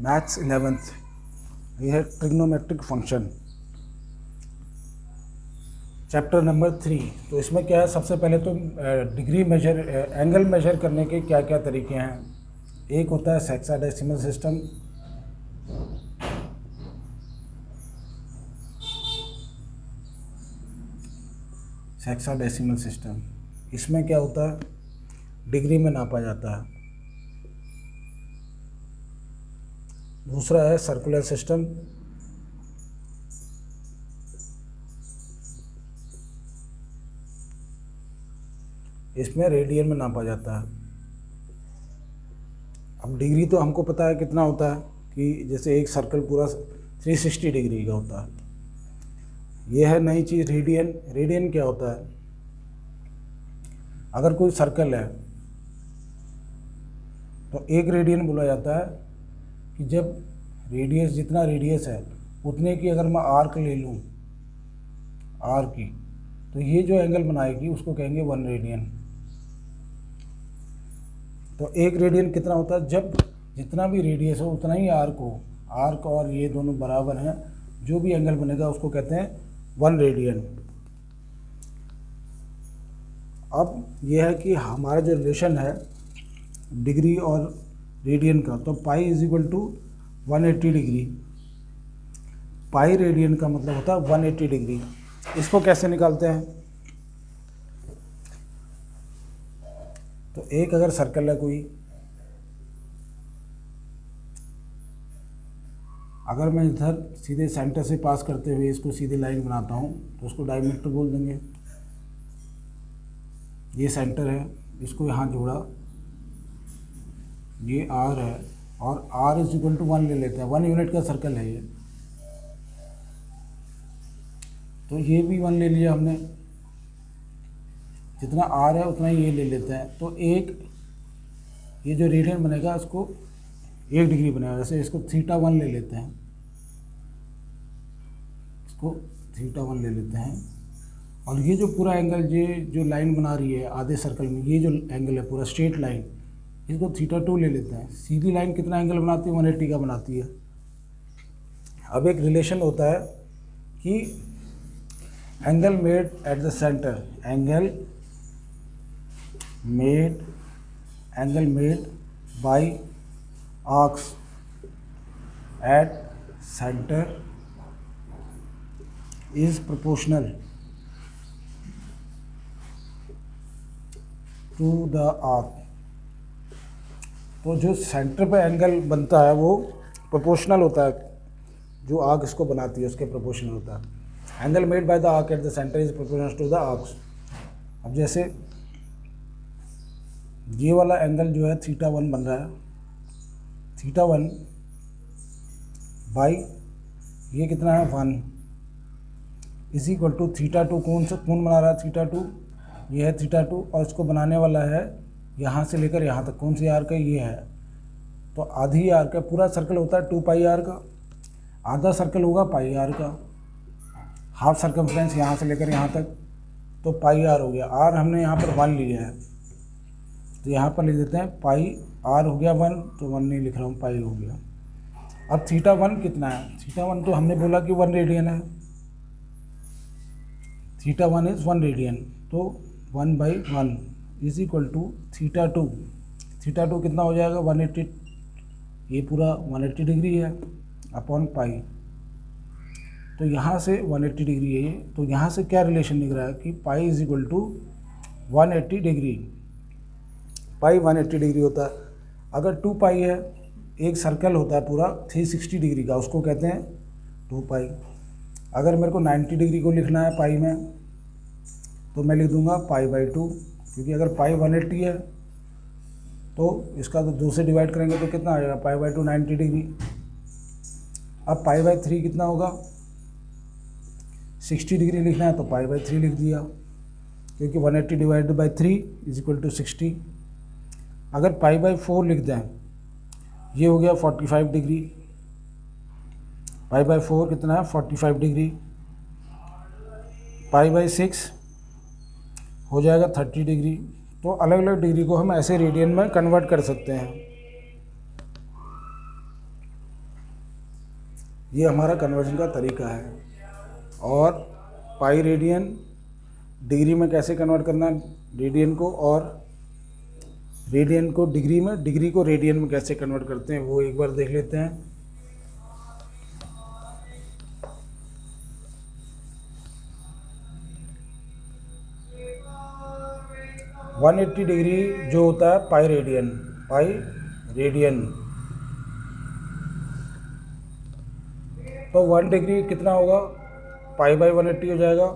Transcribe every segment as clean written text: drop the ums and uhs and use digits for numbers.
Maths 11th, ये है trigonometric function, chapter number 3। तो इसमें क्या है, सबसे पहले तो डिग्री मेजर, एंगल मेजर करने के क्या क्या तरीके हैं। एक होता है हेक्साडेसिमल सिस्टम, हेक्साडेसिमल सिस्टम, इसमें क्या होता है, डिग्री में नापा जाता है। दूसरा है सर्कुलर सिस्टम, इसमें रेडियन में नापा जाता है। अब डिग्री तो हमको पता है कितना होता है, कि जैसे एक सर्कल पूरा 360 डिग्री का होता है। यह है नई चीज़ रेडियन। रेडियन क्या होता है, अगर कोई सर्कल है तो एक रेडियन बोला जाता है कि जब रेडियस, जितना रेडियस है उतने की अगर मैं आर्क ले लूँ, आर की, तो ये जो एंगल बनाएगी उसको कहेंगे 1 रेडियन। तो एक रेडियन कितना होता है, जब जितना भी रेडियस हो उतना ही आर्क हो, आर्क और ये दोनों बराबर हैं, जो भी एंगल बनेगा उसको कहते हैं 1 रेडियन। अब यह है कि हमारा जो रिलेशन है डिग्री और रेडियन का, तो pi is equal to 180 degree. Pi radian का मतलब होता है 180 डिग्री। इसको कैसे निकालते हैं, तो एक अगर सर्कल है कोई, अगर मैं इधर सीधे सेंटर से पास करते हुए इसको सीधी लाइन बनाता हूँ तो उसको डायमीटर बोल देंगे। ये सेंटर है, इसको यहाँ जोड़ा, ये आर है, और आर इज इक्वल टू 1 ले लेते हैं। 1 यूनिट का सर्कल है ये, तो ये भी 1 ले लिया हमने, जितना आर है उतना ही ये ले लेते हैं। तो एक ये जो रेडियन बनेगा इसको 1 डिग्री बनेगा। जैसे इसको θ1 ले लेते हैं, इसको θ1 ले लेते हैं, और ये जो पूरा एंगल, ये जो लाइन बना रही है आधे सर्कल में, ये जो एंगल है पूरा स्ट्रेट लाइन, इसको θ2 ले लेते हैं। सीधी लाइन कितना एंगल बनाती है, 180 का बनाती है। अब एक रिलेशन होता है कि angle made at the centre, angle made by arcs at centre is proportional to the arc. तो जो सेंटर पे एंगल बनता है वो प्रोपोर्शनल होता है, जो आर्क इसको बनाती है उसके प्रोपोर्शनल होता है। Angle made by the arc at the centre is proportional to the arcs. अब जैसे ये वाला एंगल जो है θ1 बन रहा है, θ1 बाई ये कितना है 1 इज इक्वल टू θ2। कौन बना रहा है θ2, ये है θ2, और इसको बनाने वाला है यहाँ से लेकर यहाँ तक, कौन सी आर का, ये है। तो आधी आर का, पूरा सर्कल होता है 2 पाई आर का, आधा सर्कल होगा पाई आर का। हाफ सर्कमफ्रेंस यहाँ से लेकर यहाँ तक, तो पाई आर हो गया। आर हमने यहाँ पर 1 लिया है, तो यहाँ पर लिख देते हैं पाई आर हो गया 1, तो 1 नहीं लिख रहा हूँ, पाई हो गया। अब θ1 कितना है, θ1 तो हमने बोला कि 1 रेडियन है, θ1 इज़ 1 रेडियन, तो 1/1 इज इक्वल टू θ2। θ2 कितना हो जाएगा 180, ये पूरा 180 डिग्री है, अपॉन पाई। तो यहाँ से 180 डिग्री है ये, तो यहाँ से क्या रिलेशन निकल रहा है कि pi is equal to 180 degree. Pi 180 degree होता है। अगर 2 पाई है, एक सर्कल होता है पूरा 360 डिग्री का, उसको कहते हैं 2 पाई। अगर मेरे को 90 डिग्री को लिखना है पाई में, तो मैं लिख दूंगा π/2, क्योंकि अगर पाई 180 है तो इसका तो 2 से डिवाइड करेंगे तो कितना आ जाएगा, π/2 90 डिग्री। अब π/3 कितना होगा, 60 डिग्री लिखना है तो π/3 लिख दिया, क्योंकि 180 divided by 3 is equal to 60। अगर π/4 लिख दें, ये हो गया 45 डिग्री, π/4 कितना है 45 डिग्री, π/6 हो जाएगा 30 डिग्री। तो अलग अलग डिग्री को हम ऐसे रेडियन में कन्वर्ट कर सकते हैं। ये हमारा कन्वर्जन का तरीका है। और पाई रेडियन डिग्री में कैसे कन्वर्ट करना है रेडियन को, और रेडियन को डिग्री में, डिग्री को रेडियन में कैसे कन्वर्ट करते हैं वो एक बार देख लेते हैं। वन 180 डिग्री जो होता है पाई रेडियन, तो 1 डिग्री कितना होगा, पाई बाई 180 हो जाएगा।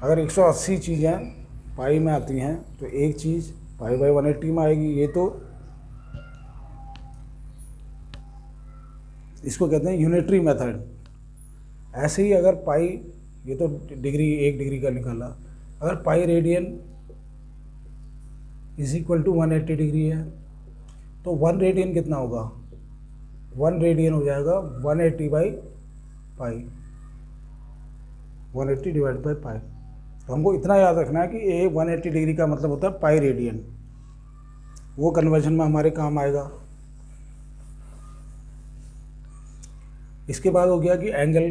अगर 180 चीज़ें पाई में आती हैं तो एक चीज़ पाई बाई 180 में आएगी। ये तो इसको कहते हैं यूनिटरी मेथड। ऐसे ही अगर पाई, ये तो डिग्री 1 डिग्री का निकाला, अगर pi radian is equal to 180 degree है तो 1 रेडियन कितना होगा, 1 रेडियन हो जाएगा 180 by pi, 180 divide by pi. तो हमको इतना याद रखना है कि ये 180 डिग्री का मतलब होता है पाई रेडियन, वो कन्वर्जन में हमारे काम आएगा। इसके बाद हो गया कि एंगल,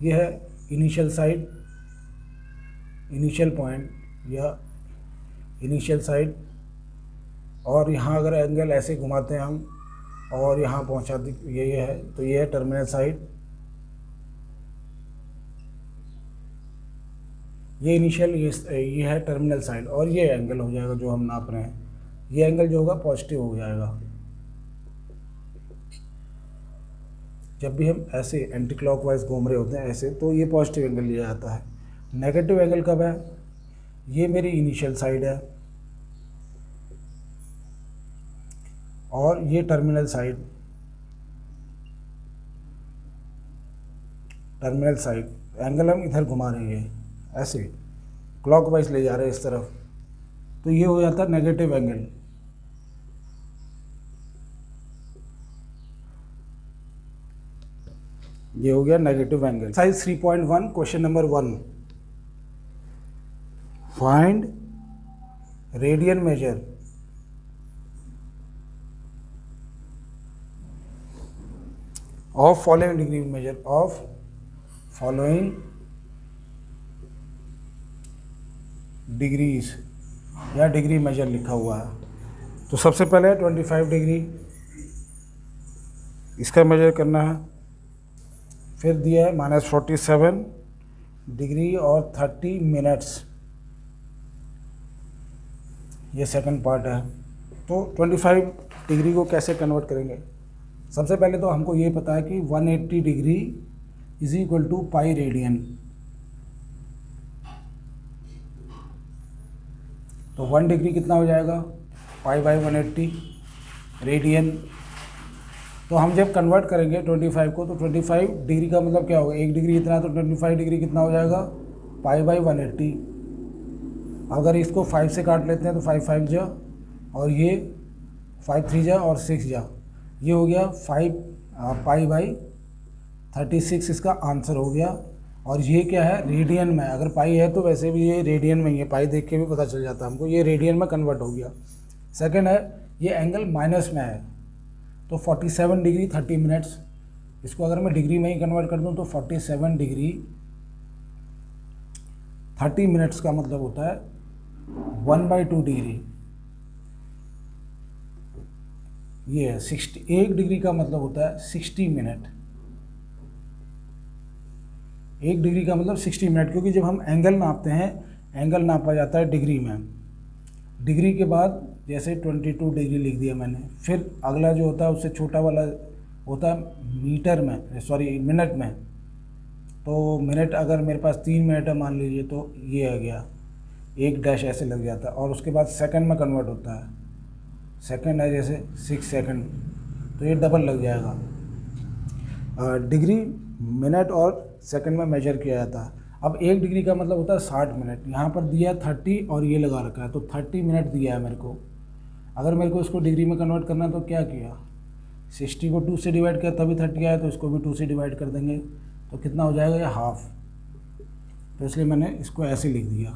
ये है इनिशियल साइड, इनिशियल पॉइंट या इनिशियल साइड, और यहाँ अगर एंगल ऐसे घुमाते हैं हम और यहाँ पहुँचाते, ये है, तो ये है टर्मिनल साइड। ये इनिशियल, ये है टर्मिनल साइड, और ये एंगल हो जाएगा जो हम नाप रहे हैं, ये एंगल जो होगा पॉजिटिव हो जाएगा। जब भी हम ऐसे एंटी क्लॉकवाइज घूम रहे होते हैं ऐसे, तो ये पॉजिटिव एंगल लिया जाता है। नेगेटिव एंगल कब है, ये मेरी इनिशियल साइड है और ये टर्मिनल साइड, एंगल हम इधर घुमा रहे हैं, ऐसे क्लॉकवाइज ले जा रहे हैं इस तरफ, तो ये हो जाता है नेगेटिव एंगल। ये हो गया negative angle. Exercise 3.1 question number 1, find radian measure of following degree measure of following degrees, या डिग्री मेजर लिखा हुआ है। तो सबसे पहले 25 डिग्री इसका मेजर करना है, फिर दिया है -47 डिग्री और 30 मिनट्स, ये सेकंड पार्ट है। तो 25 डिग्री को कैसे कन्वर्ट करेंगे, सबसे पहले तो हमको ये पता है कि 180 degree is equal to pi radian. तो 1 डिग्री कितना हो जाएगा, पाई बाई 180 रेडियन। तो हम जब कन्वर्ट करेंगे 25 को, तो 25 डिग्री का मतलब क्या होगा, 1 डिग्री इतना, तो 25 डिग्री कितना हो जाएगा, पाई बाई 180। अगर इसको 5 से काट लेते हैं तो 5 5 जा, और ये 5 3 जा और 6 जा, ये हो गया 5 पाई बाई 36, इसका आंसर हो गया। और ये क्या है, रेडियन में, अगर पाई है तो वैसे भी ये रेडियन में ही है, पाई देख के भी पता चल जाता है हमको, ये रेडियन में कन्वर्ट हो गया। सेकंड है, ये एंगल माइनस में है, तो 47 डिग्री 30 मिनट्स, इसको अगर मैं डिग्री में ही कन्वर्ट कर दूं तो 47 डिग्री 30 मिनट्स का मतलब होता है 1/2 डिग्री। ये है 1 डिग्री का मतलब होता है 60 मिनट। 1 डिग्री का मतलब 60 मिनट, क्योंकि जब हम एंगल नापते हैं, एंगल नापा जाता है डिग्री में। डिग्री के बाद जैसे 22 डिग्री लिख दिया मैंने, फिर अगला जो होता है उससे छोटा वाला होता है मीटर में, सॉरी मिनट में। तो मिनट अगर मेरे पास 3 मिनट है मान लीजिए, तो ये आ गया, 1 डैश ऐसे लग जाता है, और उसके बाद सेकंड में कन्वर्ट होता है। सेकंड है जैसे 6 सेकंड, तो ये डबल लग जाएगा। डिग्री मिनट और सेकंड में मेजर किया जाता है। अब 1 डिग्री का मतलब होता है 60 मिनट, यहाँ पर दिया है 30 और ये लगा रखा है, तो 30 मिनट दिया है मेरे को। अगर मेरे को इसको डिग्री में कन्वर्ट करना है तो क्या किया, 60 को 2 से डिवाइड किया तभी 30 आया, तो इसको भी 2 से डिवाइड कर देंगे, तो कितना हो जाएगा, ये हाफ। तो इसलिए मैंने इसको ऐसे लिख दिया।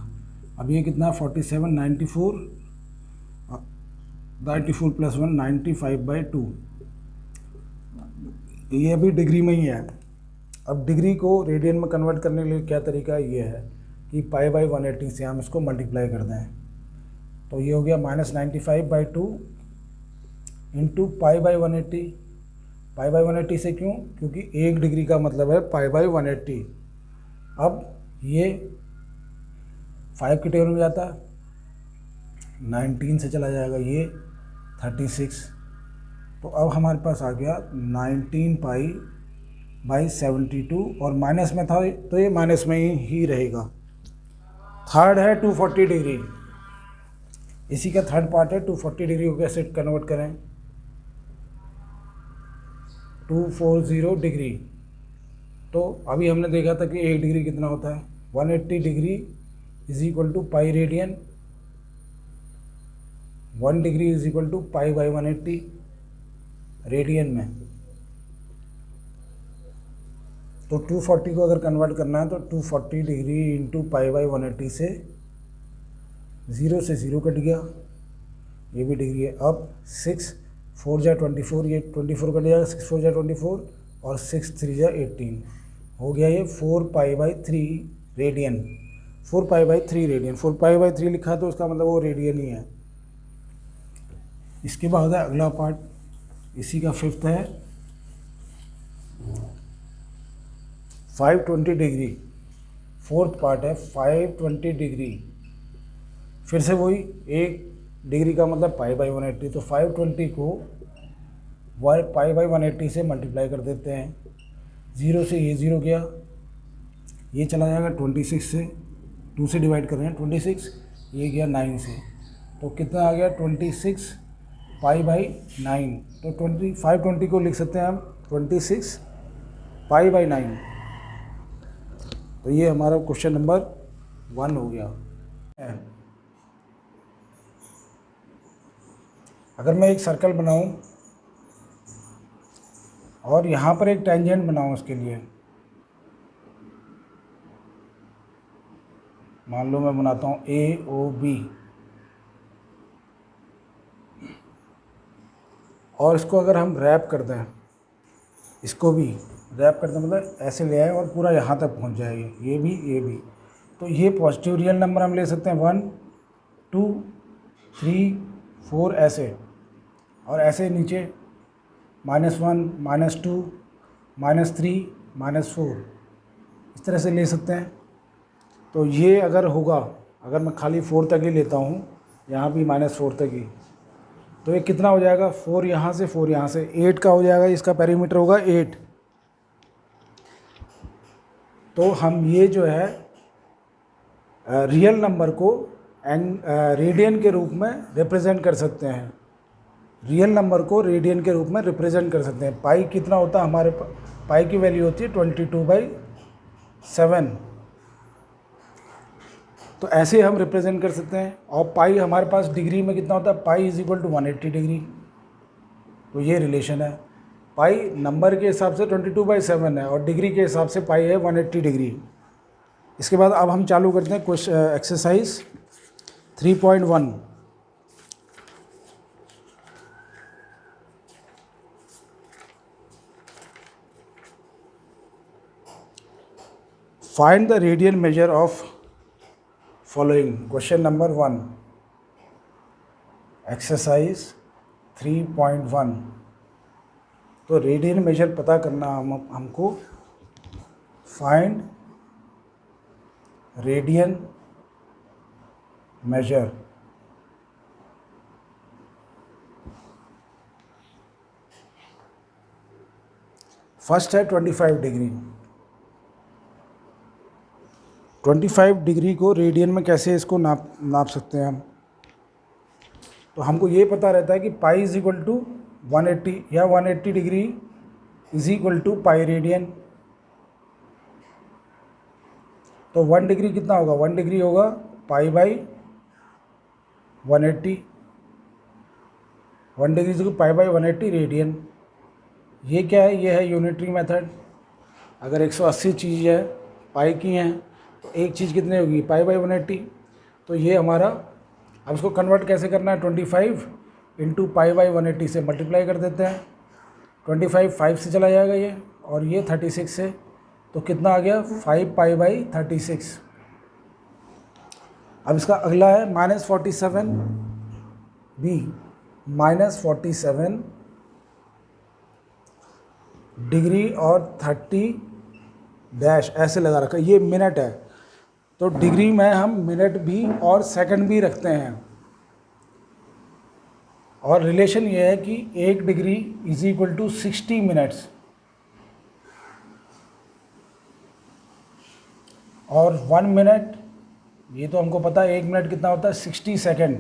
अब ये कितना, 47 94 + 1 95/2, ये भी डिग्री में ही है। अब डिग्री को रेडियन में कन्वर्ट करने के लिए क्या तरीका है, ये है कि पाई बाई 180 से हम इसको मल्टीप्लाई कर दें। तो ये हो गया -95/2 into pi by 180। Pi by 180 से क्यों, क्योंकि 1 डिग्री का मतलब है पाई बाई 180। अब ये 5 के टेबल में जाता है, 19 से चला जाएगा ये 36। तो अब हमारे पास आ गया 19 पाई बाई 72, और माइनस में था तो ये माइनस में ही रहेगा। थर्ड है 240 डिग्री, इसी का थर्ड पार्ट है 240 डिग्री को कैसे कन्वर्ट करें। 240 डिग्री, तो अभी हमने देखा था कि 1 डिग्री कितना होता है, 180 degree is equal to pi radian, 1 degree is equal to pi by 180 radian में। तो 240 को अगर कन्वर्ट करना है तो 240 डिग्री इंटू पाई बाई 180 से 0 से 0 कट गया, ये भी डिग्री है। अब 6 4 जा 24, ये 24 कट जाएगा, 6 4 जा 24 और 6 3 जा 18, हो गया ये 4 pi by 3 radian. 4 pi by 3 radian, 4 pi by 3 लिखा तो उसका मतलब वो रेडियन ही है। इसके बाद है अगला पार्ट, इसी का फिफ्थ है 520 डिग्री। फोर्थ पार्ट है 520 डिग्री, फिर से वही 1 डिग्री का मतलब पाई बाई 180। तो 520 को पाई बाई 180 से मल्टीप्लाई कर देते हैं। 0 से ये 0 गया, ये चला जाएगा 26 से, 2 से डिवाइड कर रहे हैं 26, ये गया 9 से, तो कितना आ गया 26 पाई बाई 9। तो 520 को लिख सकते हैं हम 26 पाई बाई 9। तो ये हमारा क्वेश्चन नंबर 1 हो गया। अगर मैं एक सर्कल बनाऊं और यहाँ पर एक टेंजेंट बनाऊं, उसके लिए मान लो मैं बनाता हूँ AOB, और इसको अगर हम रैप कर दें, इसको भी रैप कर दें मतलब ऐसे ले आए और पूरा यहाँ तक पहुँच जाएगी, ये भी, तो ये पॉजिटिव रियल नंबर हम ले सकते हैं 1 2 3 4 ऐसे, और ऐसे नीचे -1 -2 -3 -4 इस तरह से ले सकते हैं। तो ये अगर होगा, अगर मैं खाली 4 तक ही लेता हूँ, यहाँ भी -4 तक ही, तो ये कितना हो जाएगा, 4 यहाँ से 4 यहाँ से, 8 का हो जाएगा, इसका पेरीमीटर होगा 8। तो हम ये जो है रियल नंबर को रेडियन के रूप में रिप्रेजेंट कर सकते हैं, रियल नंबर को रेडियन के रूप में रिप्रेजेंट कर सकते हैं। पाई कितना होता है हमारे पाई की वैल्यू होती है 22/7, तो ऐसे हम रिप्रेजेंट कर सकते हैं। और पाई हमारे पास डिग्री में कितना होता है, pi is equal to 180 degree, तो ये रिलेशन है। पाई नंबर के हिसाब से 22/7 है और डिग्री के हिसाब से पाई है 180 डिग्री। इसके बाद अब हम चालू करते हैं question exercise 3.1। Find the radian measure of following. Question number 1, exercise 3.1। तो रेडियन मेजर पता करना हमको, फाइंड रेडियन मेजर। फर्स्ट है 25 डिग्री। 25 डिग्री को रेडियन में कैसे इसको नाप सकते हैं हम। तो हमको ये पता रहता है कि पाई इज इक्वल टू 180 या 180 degree is equal to pi radian. तो 1 डिग्री कितना होगा, 1 डिग्री होगा पाई बाई 180, 1 डिग्री से पाई बाई 180 रेडियन। ये क्या है, ये है यूनिटरी मेथड। अगर 180 चीज़ है पाई की हैं तो एक चीज़ कितनी होगी, पाई बाई 180। तो ये हमारा, अब इसको कन्वर्ट कैसे करना है, 25 इंटू पाई बाई 180 से मल्टीप्लाई कर देते हैं। 25 5 से चला जाएगा ये, और ये 36 से, तो कितना आ गया 5 पाई बाई 36। अब इसका अगला है -47 बी, -47 डिग्री और 30 डैश ऐसे लगा रखा है, ये मिनट है, तो डिग्री में हम मिनट भी और सेकंड भी रखते हैं, और रिलेशन ये है कि 1 degree is equal to 60 minutes, और 1 मिनट, ये तो हमको पता है 1 मिनट कितना होता है 60 सेकंड।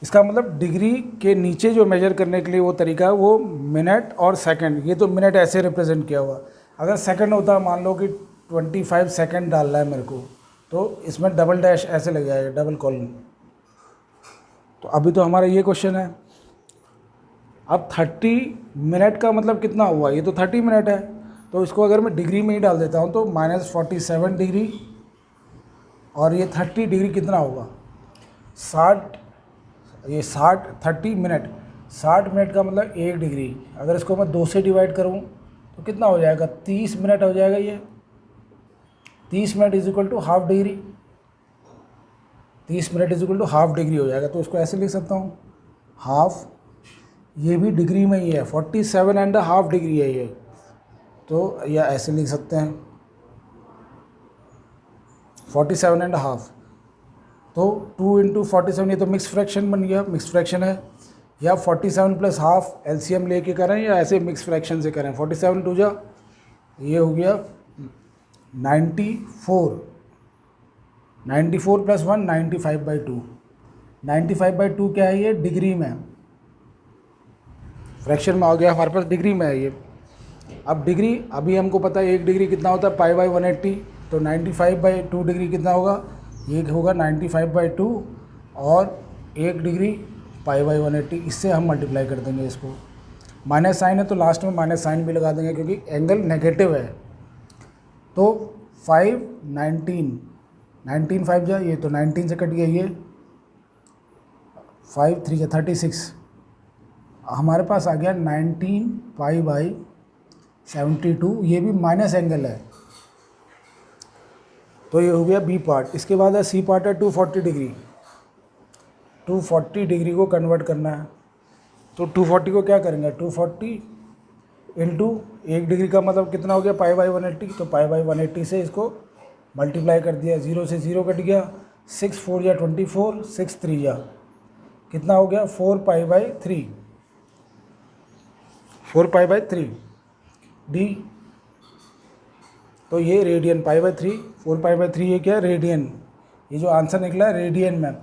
इसका मतलब डिग्री के नीचे जो मेजर करने के लिए वो तरीका है वो मिनट और सेकंड, ये तो मिनट ऐसे रिप्रेजेंट किया हुआ। अगर सेकंड होता, मान लो कि 25 सेकंड डालना है मेरे को, तो इसमें डबल डैश ऐसे लग जाएगा, डबल कॉलन। तो अभी तो हमारा ये क्वेश्चन है। अब 30 मिनट का मतलब कितना हुआ, ये तो 30 मिनट है, तो इसको अगर मैं डिग्री में ही डाल देता हूँ तो -47 डिग्री, और ये 30 डिग्री कितना होगा 60, ये 30 मिनट, 60 मिनट का मतलब 1 डिग्री। अगर इसको मैं 2 से डिवाइड करूँ तो कितना हो जाएगा 30 मिनट हो जाएगा। ये 30 minute is equal to half degree, 30 minute is equal to half degree हो जाएगा। तो इसको ऐसे लिख सकता हूँ हाफ, ये भी डिग्री में ही है, 47.5 डिग्री है ये, तो या ऐसे लिख सकते हैं 47.5, तो 2 इंटू 47, ये तो मिक्स फ्रैक्शन बन गया, मिक्स फ्रैक्शन है, या 47 प्लस हाफ एलसीएम लेके करें या ऐसे मिक्स फ्रैक्शन से करें। 47 टू जा, ये हो गया 94, 94 प्लस 1 95/2, 95/2 क्या है ये डिग्री में, फ्रैक्शन में आ गया हमारे पास, डिग्री में है ये। अब डिग्री, अभी हमको पता है 1 डिग्री कितना होता है पाई बाई 180, तो 95/2 डिग्री कितना होगा, ये होगा 95/2, और 1 डिग्री पाई बाई 180, इससे हम मल्टीप्लाई कर देंगे इसको। माइनस साइन है तो लास्ट में माइनस साइन भी लगा देंगे क्योंकि एंगल नेगेटिव है। तो 5 19 5 जा, ये तो 19 से कट गया, ये 5 3 जा 36, हमारे पास आ गया 19 पाई बाई 72, ये भी माइनस एंगल है, तो ये हो गया बी पार्ट। इसके बाद है सी पार्ट है 240 डिग्री, 240 डिग्री को कन्वर्ट करना है, तो 240 को क्या करेंगे 240 इंटू 1 डिग्री का मतलब कितना हो गया पाई बाई 180, तो पाई बाई 180 से इसको मल्टीप्लाई कर दिया, 0 से 0 कट गया, 6 4 या 24, 6 3 या कितना हो गया 4 pi by 3, 4 pi by 3 D, तो ये radian pi by 3, 4 pi by 3 ये क्या है रेडियन, ये जो आंसर निकला है रेडियन में।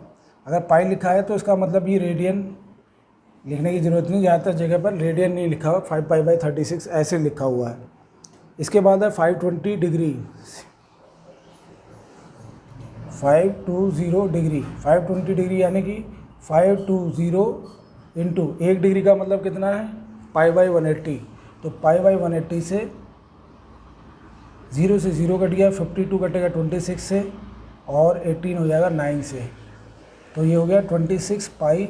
अगर पाई लिखा है तो इसका मतलब ये रेडियन लिखने की ज़रूरत नहीं, ज़्यादातर जगह पर रेडियन नहीं लिखा हुआ, 5 पाई बाई 36 ऐसे लिखा हुआ है। इसके बाद है 520 डिग्री, 520 डिग्री, 520 डिग्री यानी कि 520 इंटू 1 डिग्री का मतलब कितना है पाई बाई 180, तो पाई बाई 180 से 0 से 0 कट गया, 52 कटेगा 26 से, और 18 हो जाएगा 9 से, तो ये हो गया 26 पाई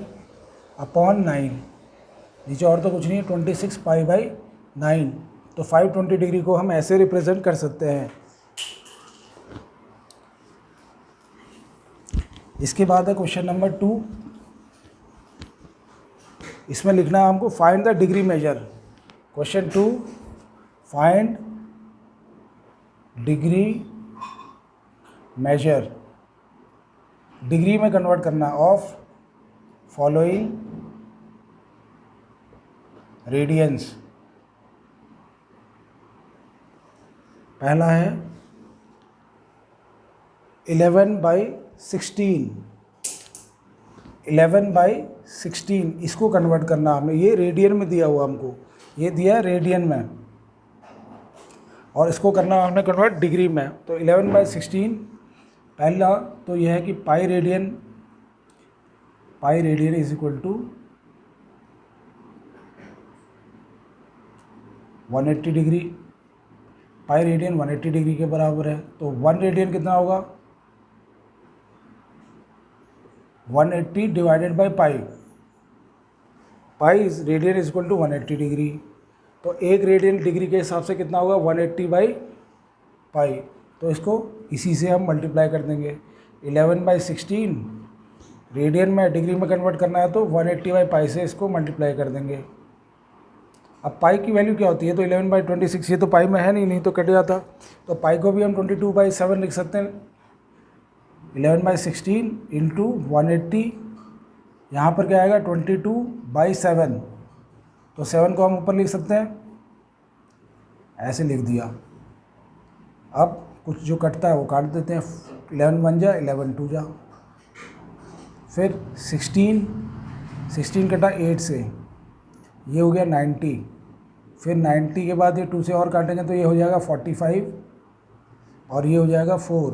अपॉन 9, नीचे और तो कुछ नहीं है, 26 पाई बाई 9। तो 520 डिग्री को हम ऐसे रिप्रेजेंट कर सकते हैं। इसके बाद है क्वेश्चन नंबर 2, इसमें लिखना है हमको find the degree measure. Question 2, find degree measure, degree में कन्वर्ट करना ऑफ फॉलोइंग रेडियंस। पहला है 11/16, 11/16 इसको कन्वर्ट करना हमें, ये रेडियन में दिया हुआ हमको, ये दिया है रेडियन में, और इसको करना हमने कन्वर्ट डिग्री में। तो 11/16 पहला तो यह है कि pi radian is equal to 180 degree, pi radian 180 degree के बराबर है, तो 1 रेडियन कितना होगा 180 divided by pi, pi is radian is equal to 180 degree. तो एक रेडियन डिग्री के हिसाब से कितना होगा 180 बाई पाई। तो इसको इसी से हम मल्टीप्लाई कर देंगे। 11/16 रेडियन में डिग्री में कन्वर्ट करना है तो 180 बाई पाई से इसको मल्टीप्लाई कर देंगे। अब पाई की वैल्यू क्या होती है, तो 11/26, ये तो पाई में है नहीं तो कट जाता। तो पाई को भी हम 22/7 लिख सकते हैं। 11/16 इंटू 180, यहाँ पर क्या आएगा 22/7। तो 7 को हम ऊपर लिख सकते हैं, ऐसे लिख दिया। अब कुछ जो कटता है वो काट देते हैं। 11 1 जा, 11 2 जा, फिर 16 कटा 8 से, ये हो गया 90। फिर 90 के बाद ये 2 से और काटेंगे तो ये हो जाएगा 45 और ये हो जाएगा 4।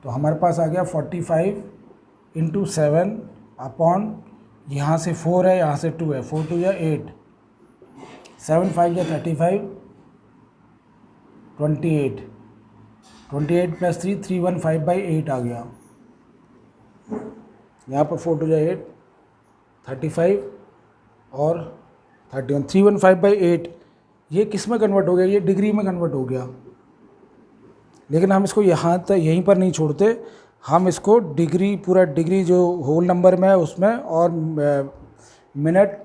तो हमारे पास आ गया 45 इंटू 7 अपॉन, यहाँ से 4 है यहाँ से 2 है, 4 2 या 8, 7 5 या 35, 28 प्लस 3 315/8 आ गया। यहाँ पर 4 2 या 8, 35 और 31, 315/8। ये किस में कन्वर्ट हो गया, ये डिग्री में कन्वर्ट हो गया। लेकिन हम इसको यहाँ तक यहीं पर नहीं छोड़ते, हम इसको डिग्री, पूरा डिग्री जो होल नंबर में है उसमें और मिनट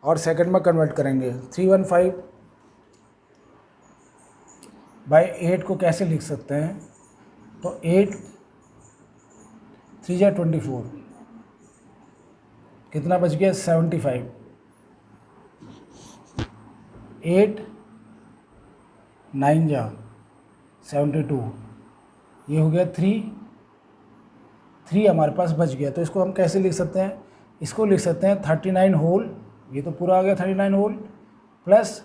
और सेकंड में कन्वर्ट करेंगे। 315/8 को कैसे लिख सकते हैं, तो 8 3 जा 24, कितना बच गया 75, 8 9 जा 72, ये हो गया 3 हमारे पास बच गया। तो इसको हम कैसे लिख सकते हैं, इसको लिख सकते हैं 39 होल, ये तो पूरा आ गया 39 होल, प्लस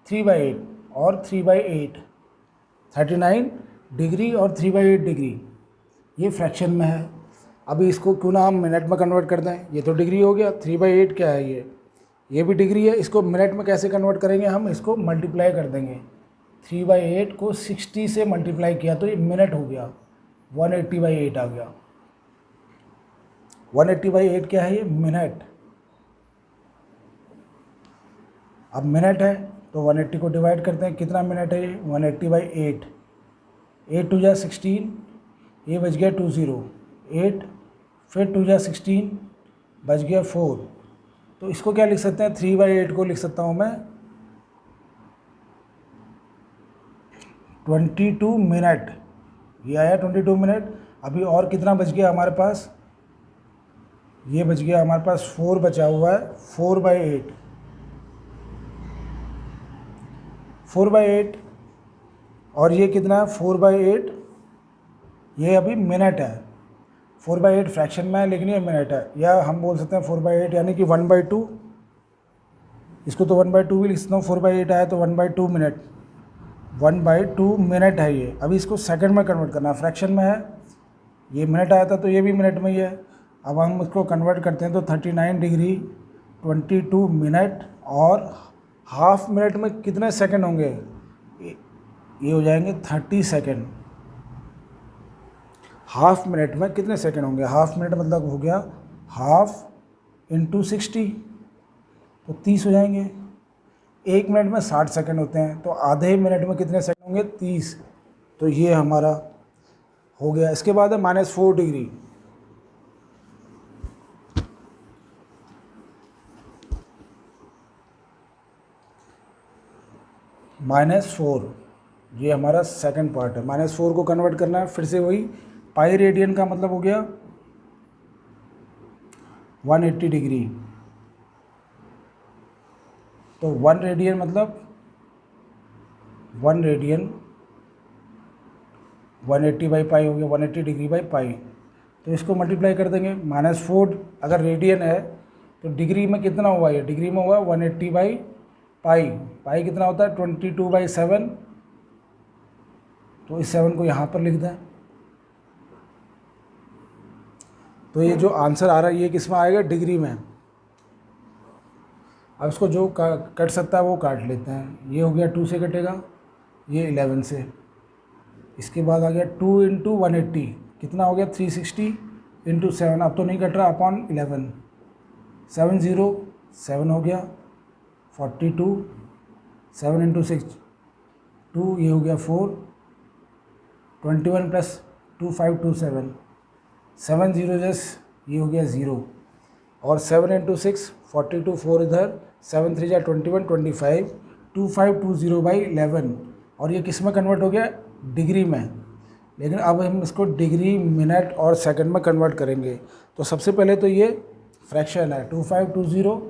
3/8 और 3/8, 39 डिग्री और 3/8 डिग्री, ये फ्रैक्शन में है। अभी इसको क्यों ना हम मिनट में कन्वर्ट कर दें, ये तो डिग्री हो गया, 3/8 क्या है ये भी डिग्री है। इसको मिनट में कैसे कन्वर्ट करेंगे, हम इसको मल्टीप्लाई कर देंगे। 3/8 को 60 से मल्टीप्लाई किया तो ये मिनट हो गया, 180/8 आ गया। 180/8 क्या है, ये मिनट। अब मिनट है तो 180 को डिवाइड करते हैं, कितना मिनट है ये 180/8, 8 2 जा 16, ये बच गया 20, 8 फिर 2 जा 16 बच गया 4। तो इसको क्या लिख सकते हैं, 3/8 को लिख सकता हूँ मैं 22 मिनट, ये आया 22 मिनट। अभी और कितना बच गया हमारे पास, ये बच गया हमारे पास 4 बचा हुआ है, 4/8, 4/8 और ये कितना है 4/8, ये अभी मिनट है। 4/8 फ्रैक्शन में है लेकिन ये मिनट है, या हम बोल सकते हैं 4/8 यानी कि 1/2, इसको तो 1/2 भी लिख सकता हूँ। 4/8 आया तो 1/2 मिनट, 1/2 मिनट है ये। अभी इसको सेकंड में कन्वर्ट करना है, फ्रैक्शन में है, ये मिनट आया था तो ये भी मिनट में ही है। अब हम इसको कन्वर्ट करते हैं तो 39 डिग्री 22 मिनट और हाफ मिनट में कितने सेकंड होंगे, ये हो जाएंगे 30 सेकंड। हाफ मिनट में कितने सेकंड होंगे, हाफ मिनट मतलब हो गया हाफ इंटू 60, तो 30 हो जाएंगे। एक मिनट में 60 सेकंड होते हैं, तो आधे मिनट में कितने सेकंड होंगे 30। तो ये हमारा हो गया। इसके बाद है -4 डिग्री, -4, ये हमारा सेकंड पार्ट है। -4 को कन्वर्ट करना है, फिर से वही पाई रेडियन का मतलब हो गया 180 डिग्री। तो 1 रेडियन मतलब 1 रेडियन 180/पाई हो गया, 180 डिग्री बाई पाई। तो इसको मल्टीप्लाई कर देंगे। -4 अगर रेडियन है तो डिग्री में कितना हुआ, ये डिग्री में हुआ 180/पाई। पाई कितना होता है 22/7, तो इस 7 को यहाँ पर लिख दें। तो ये जो आंसर आ रहा है ये किस में आएगा, डिग्री में। अब इसको जो कट सकता है वो काट लेते हैं। ये हो गया 2 से कटेगा, ये 11 से। इसके बाद आ गया 2 इंटू 180, कितना हो गया 360 इंटू 7, अब तो नहीं कट रहा, अपॉन 11, 7 0 7 हो गया, 42, 7 इंटू 6 2, ये हो गया 4, 21 प्लस 2 5 2 7, 7 0 जस ये हो गया 0, और 7 इंटू 6 42, 4 इधर, 7 3 जा 21 25, 2520/11, और ये किस में कन्वर्ट हो गया, डिग्री में। लेकिन अब हम इसको डिग्री, मिनट और सेकंड में कन्वर्ट करेंगे। तो सबसे पहले तो ये फ्रैक्शन है, 2520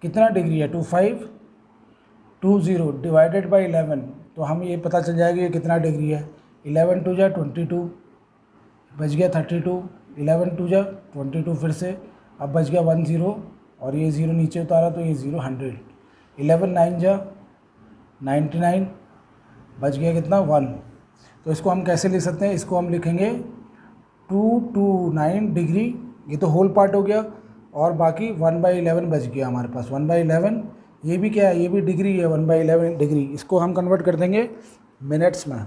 कितना डिग्री है, 2520 डिवाइडेड बाई 11, तो हम ये पता चल जाएगा ये कितना डिग्री है। 11 2 जा 22, बच गया 32, 11 2 जा 22 फिर से, अब बच गया 1 0, और ये 0 नीचे उतारा तो ये 0 100, 11 9 जा 99, बच गया कितना 1। तो इसको हम कैसे लिख सकते हैं, इसको हम लिखेंगे 229 डिग्री, ये तो होल पार्ट हो गया, और बाकी 1/11 बच गया हमारे पास। 1/11 ये भी क्या है, ये भी डिग्री है, 1/11 डिग्री। इसको हम कन्वर्ट कर देंगे मिनट्स में।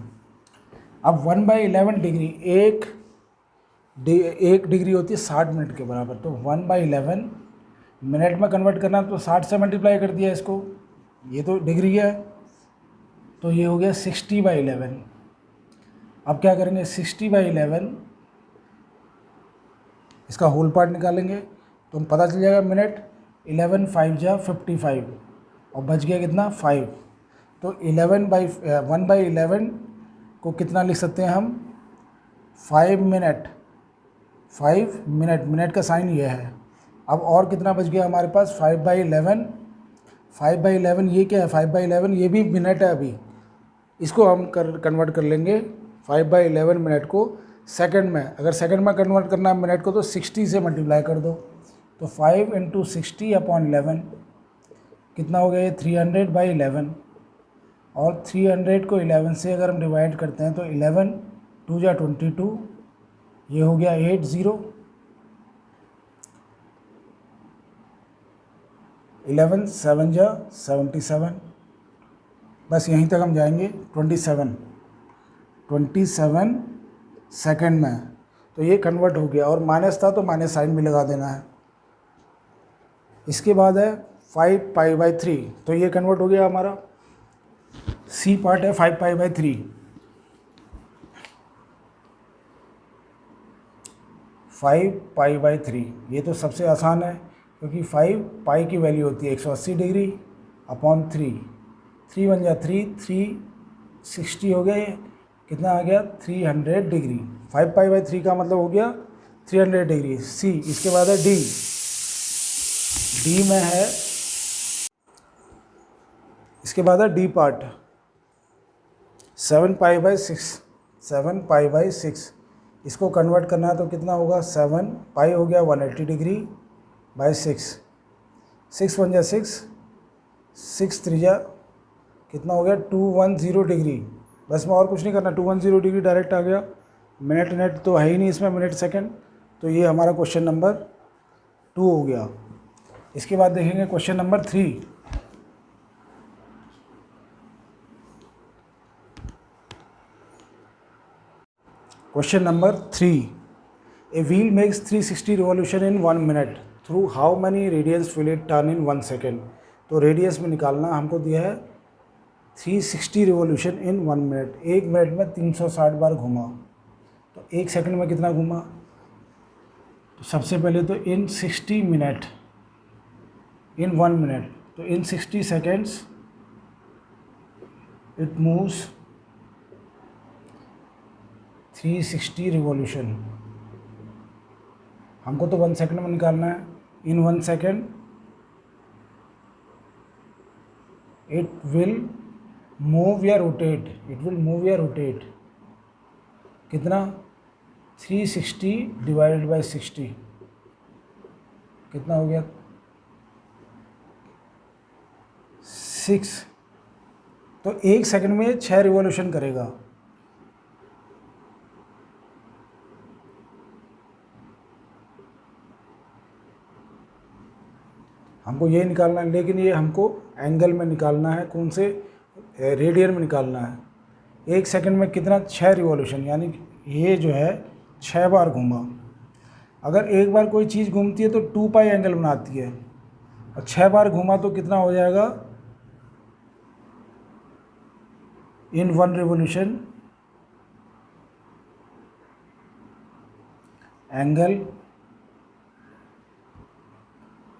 अब 1/11 डिग्री, एक डिग्री होती है 60 मिनट के बराबर, तो 1/11 मिनट में कन्वर्ट करना, तो 60 से मल्टीप्लाई कर दिया इसको, ये तो डिग्री है, तो ये हो गया 60/11। अब क्या करेंगे, 60/11 इसका होल पार्ट निकालेंगे तो हम पता चल जाएगा मिनट, 11 5 जा 55, और बच गया कितना 5। तो 1/11 को कितना लिख सकते हैं हम, 5 मिनट, 5 मिनट, मिनट का साइन ये है। अब और कितना बच गया हमारे पास, 5/11, 5/11 ये क्या है, 5/11 ये भी मिनट है। अभी इसको हम कन्वर्ट कर लेंगे 5/11 मिनट को सेकंड में। अगर सेकंड में कन्वर्ट करना है मिनट को तो 60 से मल्टीप्लाई कर दो, तो 5 इंटू 60/11 कितना हो गया, ये 300/11, और 300 को 11 से अगर हम डिवाइड करते हैं तो 11 2 जा 22, ये हो गया 80, 11 7 जा 77, बस यहीं तक हम जाएंगे। 27 सेकंड में, तो ये कन्वर्ट हो गया, और माइनस था तो माइनस साइन भी लगा देना है। इसके बाद है 5π/3, तो ये कन्वर्ट हो गया हमारा, सी पार्ट है 5π/3, 5π/3, ये तो सबसे आसान है क्योंकि 5 पाई की वैल्यू होती है 180 डिग्री अपॉन 3, 3 1 जा 3, 360 हो गया, ये कितना आ गया 300 डिग्री। 5π/3 का मतलब हो गया 300 डिग्री। सी, इसके बाद है डी, डी में है, इसके बाद है डी पार्ट 7π/6, 7π/6, इसको कन्वर्ट करना है तो कितना होगा, 7 पाई हो गया 180 डिग्री बाई 6, 6 1 जा 6, 6 3 जा कितना हो गया 210 डिग्री। बस में और कुछ नहीं करना, 210 डिग्री डायरेक्ट आ गया। मिनट नेट तो है ही नहीं इसमें, मिनट सेकंड, तो ये हमारा क्वेश्चन नंबर 2 हो गया। इसके बाद देखेंगे question number 3। Question number 3, a wheel makes 360 revolution in 1 minute, through how many radians will it turn in 1 second. तो रेडियस में निकालना, हमको दिया है 360 रिवॉल्यूशन इन 1 मिनट, एक मिनट में 360 बार घूमा, तो एक सेकंड में कितना घूमा। तो सबसे पहले तो इन 60 मिनट, इन 1 मिनट, तो इन 60 सेकेंड्स इट मूव्स 360 रिवॉल्यूशन। हमको तो 1 सेकंड में निकालना है। इन 1 सेकंड इट विल मूव या रोटेट, इट विल मूव या रोटेट कितना 360 डिवाइडेड बाई 60 कितना हो गया 6। तो एक सेकंड में 6 रिवॉल्यूशन करेगा। हमको ये निकालना है, लेकिन ये हमको एंगल में निकालना है, कौन से, रेडियन में निकालना है। एक सेकंड में कितना 6 रिवॉल्यूशन, यानी ये जो है 6 बार घूमा। अगर एक बार कोई चीज़ घूमती है तो 2 पाई एंगल बनाती है, और 6 बार घूमा तो कितना हो जाएगा इन 1 रिवोल्यूशन एंगल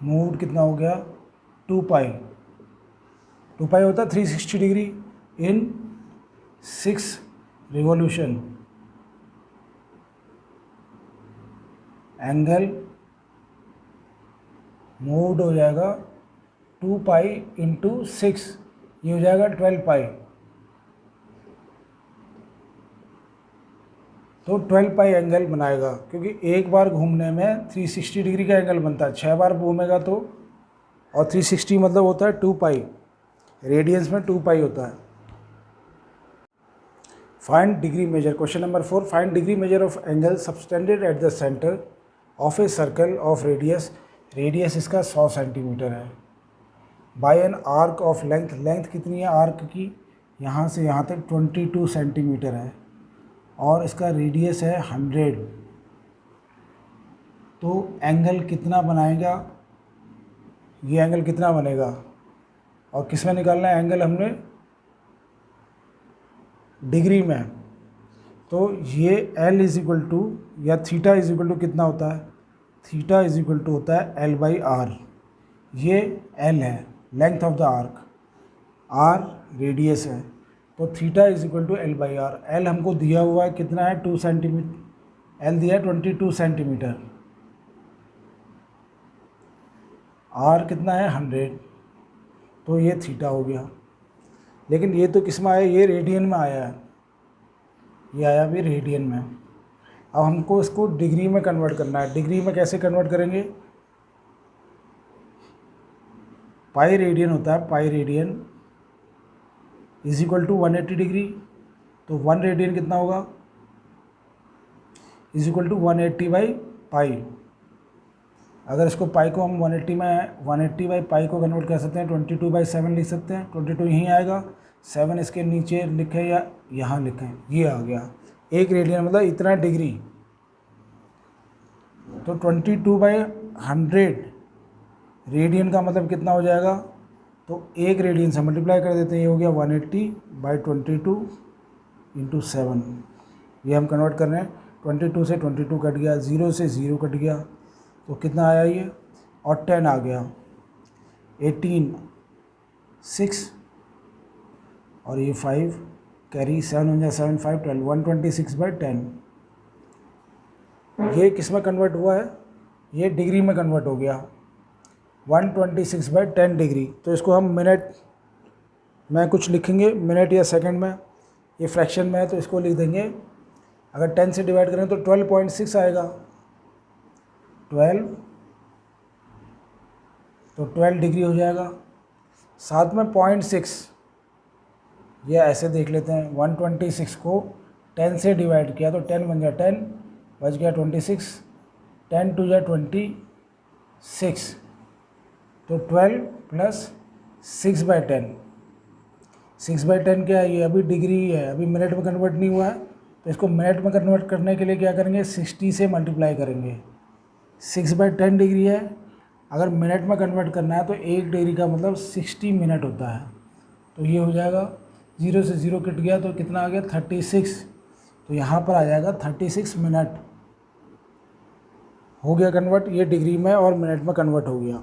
मूव्ड कितना हो गया 2 पाई होता है 360 degree in 6 revolution angle moved हो जाएगा 2 पाई इंटू 6, ये हो जाएगा 12 पाई। तो 12 पाई एंगल बनाएगा, क्योंकि एक बार घूमने में 360 डिग्री का एंगल बनता है, 6 बार घूमेगा तो, और 360 मतलब होता है 2 पाई, रेडियंस में 2 पाई होता है। Find degree measure, question number 4, find degree measure of angle subtended at the centre of a circle of radius, radius इसका 100 सेंटीमीटर है, by an arc of length, length कितनी है आर्क की, यहाँ से यहाँ तक 22 सेंटीमीटर है, और इसका रेडियस है 100, तो एंगल कितना बनाएगा, ये एंगल कितना बनेगा, और किस में निकालना है एंगल हमने, डिग्री में। तो ये L इज इक्वल टू या थीटा इज इक्वल टू कितना होता है, थीटा इज इक्वल टू होता है L बाई आर, ये L है length of the arc, R radius है, तो theta is equal to L by R. L हमको दिया हुआ है कितना है 2 सेंटीमीटर, L दिया है 22 सेंटीमीटर, R कितना है 100, तो ये थीटा हो गया। लेकिन ये तो किस में आया, ये रेडियन में आया है, ये आया भी रेडियन में। अब हमको इसको डिग्री में कन्वर्ट करना है, डिग्री में कैसे कन्वर्ट करेंगे, पाई रेडियन होता है, pi radian is equal to 180 degree, तो 1 रेडियन कितना होगा, is equal to 180 by pi. अगर इसको पाई को हम 180 बाई पाई को कन्वर्ट कर सकते हैं, 22 बाई 7 लिख सकते हैं, 22 यहीं आएगा, 7 इसके नीचे लिखें या यहाँ लिखें, ये आ गया 1 रेडियन मतलब इतना डिग्री। तो 22 बाई 100 रेडियन का मतलब कितना हो जाएगा, तो 1 रेडियन से मल्टीप्लाई कर देते हैं, ये हो गया 180 बाई 22 इंटू 7, ये हम कन्वर्ट कर रहे हैं, 22 से 22 कट गया, 0 से 0 कट गया, तो कितना आया ये, और 10 आ गया, 18 6 और ये 5 कैरी, 7 7 5 12, 126 बाई 10। ये किस में कन्वर्ट हुआ है, ये डिग्री में कन्वर्ट हो गया, 126 बाई 10 डिग्री। तो इसको हम मिनट में कुछ लिखेंगे, मिनट या सेकंड में, ये फ्रैक्शन में है तो इसको लिख देंगे, अगर 10 से डिवाइड करें तो 12.6 आएगा, 12, तो 12 डिग्री हो जाएगा, साथ में 0.6, ये ऐसे देख लेते हैं, 126 को 10 से डिवाइड किया तो 10 बन गया 10, बच गया 26, 10 टू जा 26, तो 12 प्लस 6 बाई 10, 6 बाई 10 क्या है, ये अभी डिग्री ही है, अभी मिनट में कन्वर्ट नहीं हुआ है, तो इसको मिनट में कन्वर्ट करने के लिए क्या करेंगे, 60 से मल्टीप्लाई करेंगे, 6 बाई 10 डिग्री है, अगर मिनट में कन्वर्ट करना है तो 1 डिग्री का मतलब 60 मिनट होता है, तो ये हो जाएगा, 0 से 0 कट गया तो कितना आ गया 36, तो यहाँ पर आ जाएगा 36 मिनट, हो गया कन्वर्ट, ये डिग्री में और मिनट में कन्वर्ट हो गया।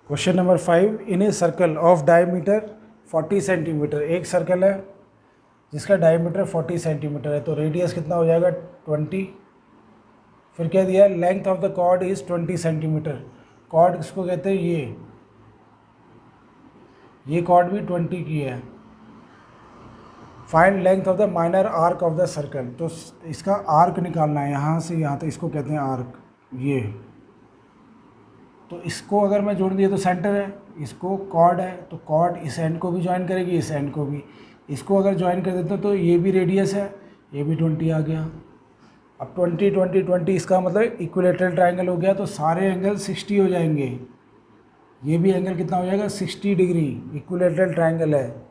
Question number 5, in A circle of diameter 40 centimetre, एक सर्कल है जिसका डायमीटर 40 सेंटीमीटर है, तो रेडियस कितना हो जाएगा 20, फिर क्या दिया, length of the chord is 20 centimetre, chord किसको कहते हैं, ये कॉर्ड भी 20 की है। Find length of the minor arc of the circle, तो इसका आर्क निकालना है, यहाँ से यहाँ तक, इसको कहते हैं आर्क, ये, तो इसको अगर मैं जोड़ दिया तो सेंटर है, इसको कॉर्ड है, तो कॉर्ड इस एंड को भी ज्वाइन करेगी, इस एंड को भी, इसको अगर ज्वाइन कर देते तो ये भी रेडियस है, ये भी 20 आ गया। अब 20 20 20 इसका मतलब इक्विलेटरल ट्रायंगल हो गया, तो सारे एंगल 60 हो जाएंगे, ये भी एंगल कितना हो जाएगा 60 डिग्री, इक्विलेटरल ट्रायंगल है।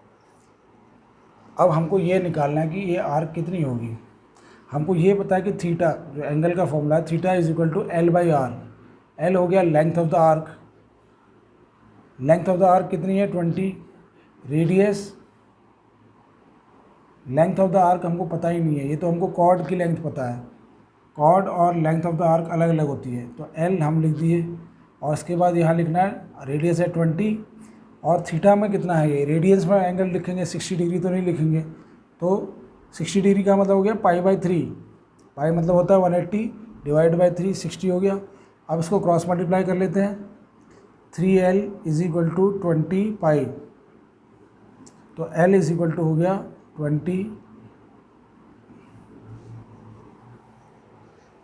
अब हमको ये निकालना है कि ये आर्क कितनी होगी, हमको ये पता है कि थीटा, जो एंगल का फॉर्मूला है, theta is equal to L by R, L हो गया length of the arc, length of the arc कितनी है 20, radius, length of the arc हमको पता ही नहीं है, ये तो हमको कॉर्ड की लेंथ पता है, कॉर्ड और लेंथ ऑफ द आर्क अलग अलग होती है, तो एल हम लिख दिए। और इसके बाद यहाँ लिखना है रेडियस है 20 और थीटा में कितना है, ये रेडियंस में एंगल लिखेंगे, 60 डिग्री तो नहीं लिखेंगे, तो 60 डिग्री का मतलब हो गया π/3, पाई मतलब होता है 180 डिवाइड बाई 3, 60 हो गया। अब इसको क्रॉस मल्टीप्लाई कर लेते हैं, 3l इज इक्वल टू 20 पाई, तो l इज इक्वल टू हो गया 20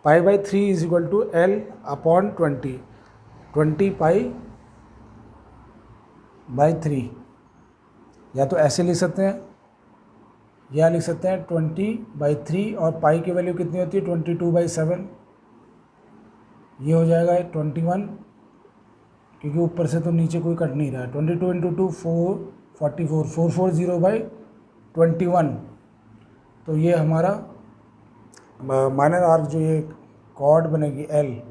π/3 is equal to l upon 20 π/3, या तो ऐसे लिख सकते हैं या लिख सकते हैं 20/3, और पाई की वैल्यू कितनी होती है 22/7, ये हो जाएगा 21, क्योंकि ऊपर से तो नीचे कोई कट नहीं रहा है, 22 × 2 444 440/21, तो ये हमारा माइनर आर्क जो ये कॉर्ड बनेगी एल,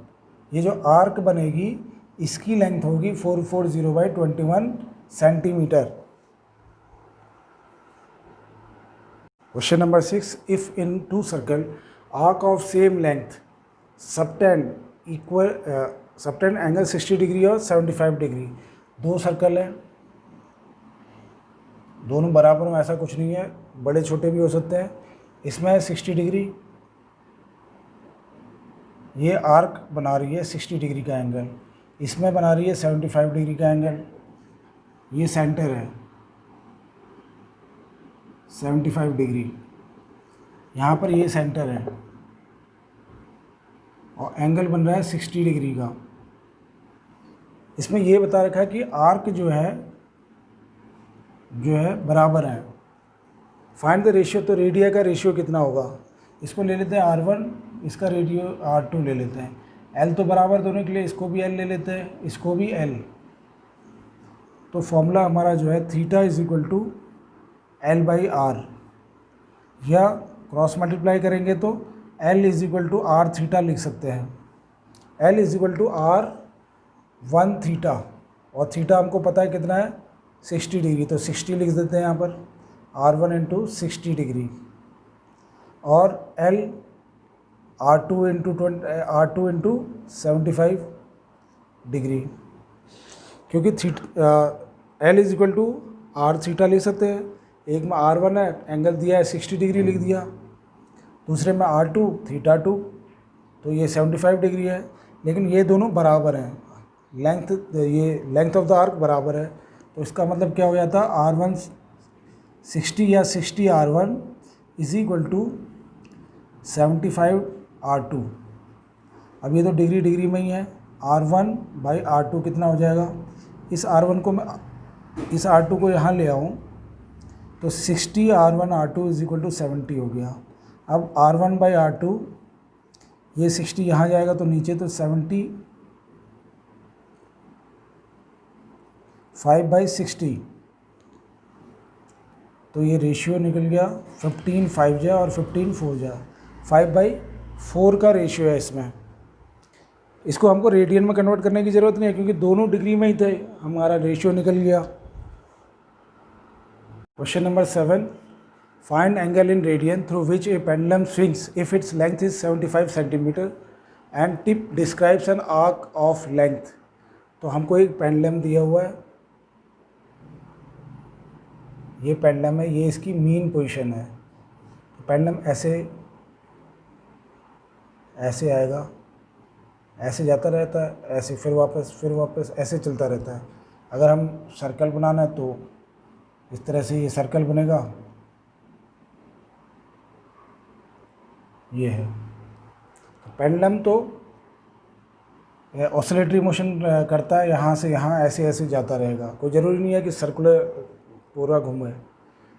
ये जो आर्क बनेगी इसकी लेंथ होगी 440/21 centimetre. Question number 6, if in 2 circle arc of same length subtend angle 60 degree और 75 डिग्री, 2 सर्कल है, दोनों बराबर में, ऐसा कुछ नहीं है, बड़े छोटे भी हो सकते हैं, इसमें है 60 डिग्री, ये आर्क बना रही है 60 डिग्री का एंगल, इसमें बना रही है 75 डिग्री का एंगल, ये सेंटर है 75 डिग्री, यहाँ पर ये सेंटर है और एंगल बन रहा है 60 डिग्री का। इसमें ये बता रखा है कि आर्क जो है बराबर है, फाइंड द रेशियो, तो रेडिया का रेशियो कितना होगा, इसको ले लेते हैं R1, इसका रेडियो R2 ले लेते हैं, L तो बराबर दोनों के लिए, इसको भी L ले लेते हैं, इसको भी L, तो फॉर्मूला हमारा जो है theta is equal to L/R, या क्रॉस मल्टीप्लाई करेंगे तो L is equal to R theta लिख सकते हैं, L is equal to R1 theta, और थीटा हमको पता है कितना है 60 डिग्री, तो 60 लिख देते हैं यहाँ पर, R1 × 60 डिग्री, और L R2 × 75 डिग्री, क्योंकि L is equal to R theta लिख सकते हैं, एक में R1 है, एंगल दिया है 60 डिग्री लिख दिया, दूसरे में R2 थीटा 2, तो ये 75 डिग्री है, लेकिन ये दोनों बराबर हैं, ये लेंथ ऑफ द आर्क बराबर है, तो इसका मतलब क्या हो जाता है R1 60 या 60 R1 is equal to 75 R2। अब ये तो डिग्री डिग्री में ही है, R1/R2 कितना हो जाएगा, इस R1 को मैं इस R2 को यहाँ ले आऊँ तो 60 R1 R2 is equal to 70 हो गया। अब R1/R2, ये 60 यहाँ जाएगा तो नीचे, तो 70 5/60, तो ये रेशियो निकल गया 15 5 जा और 15 4 जा, 5/4 का रेशियो है इसमें। इसको हमको रेडियन में कन्वर्ट करने की ज़रूरत नहीं है, क्योंकि दोनों डिग्री में ही थे, हमारा रेशियो निकल गया। Question number 7, find angle in radian through which A pendulum swings if its length is 75 centimetre and tip describes N arc of length. तो हमको एक पेंडुलम दिया हुआ है, ये पेंडुलम है, ये इसकी मीन पोजीशन है, पेंडुलम ऐसे आएगा, ऐसे जाता रहता है, ऐसे फिर वापस ऐसे चलता रहता है। अगर हम सर्कल बनाना है तो इस तरह से ये सर्कल बनेगा, ये है। पेंडुलम तो ऑसिलेटरी मोशन करता है, यहाँ से यहाँ ऐसे जाता रहेगा, कोई ज़रूरी नहीं है कि सर्कुलर पूरा घूमे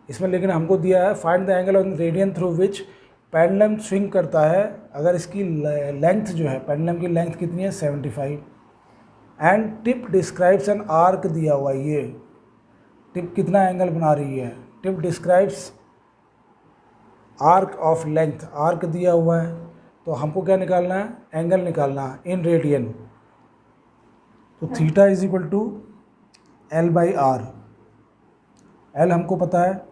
इसमें। लेकिन हमको दिया है find the angle on radian through which pendulum swing करता है, अगर इसकी लेंथ जो है, पेंडुलम की लेंथ कितनी है 75, and tip describes an arc दिया हुआ है, ये टिप कितना एंगल बना रही है, tip describes arc of length, arc दिया हुआ है, तो हमको क्या निकालना है, एंगल निकालना है इन रेडियन। तो theta is equal to L by R. L हमको पता है,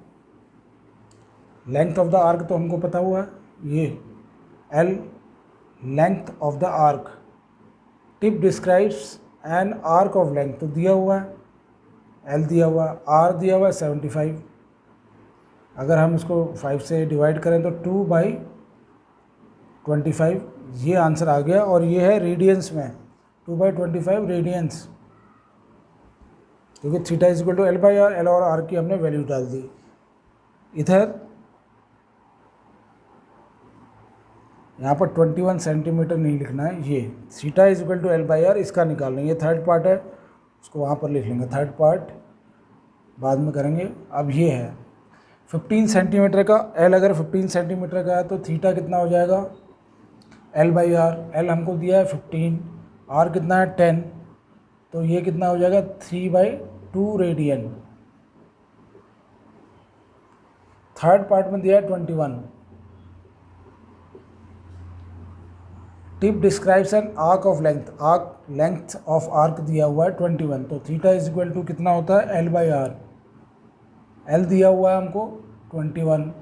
लेंथ ऑफ द आर्क तो हमको पता हुआ है, ये L length of the arc, tip describes N arc of length तो दिया हुआ है, एल दिया हुआ है, आर दिया हुआ है 75। अगर हम इसको 5 से डिवाइड करें तो 2/25 ये आंसर आ गया। और ये है रेडियंस में, 2/25 रेडियंस, क्योंकि theta is equal to L by R, L और आर की हमने वैल्यू डाल दी। इधर यहाँ पर 21 सेंटीमीटर नहीं लिखना है, ये theta is equal to L by R इसका निकालना है। ये थर्ड पार्ट है, उसको वहाँ पर लिख लेंगे, थर्ड पार्ट बाद में करेंगे। अब ये है 15 सेंटीमीटर का, एल अगर 15 सेंटीमीटर का है तो थीटा कितना हो जाएगा एल बाई आर। एल हमको दिया है 15, आर कितना है 10, तो ये कितना हो जाएगा 3/2 रेडियन। थर्ड पार्ट में दिया है 21। Tip describes N arc of length, arc length of arc दिया हुआ है 21, तो थीटा इज इक्वल टू कितना होता है एल बाई आर। एल दिया हुआ है हमको 21,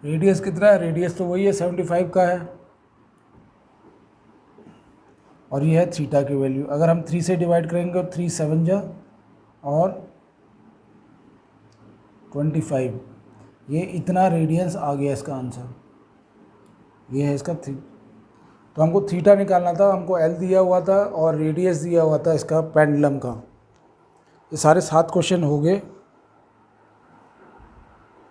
रेडियस कितना है, रेडियस तो वही है 75 का है, और ये है थीटा की वैल्यू। अगर हम 3 से डिवाइड करेंगे तो 3 7 जा और 25, ये इतना रेडियंस आ गया इसका आंसर, ये है इसका तो हमको थीटा निकालना था, हमको एल दिया हुआ था और रेडियस दिया हुआ था इसका पेंडुलम का। ये सारे 7 क्वेश्चन हो गए।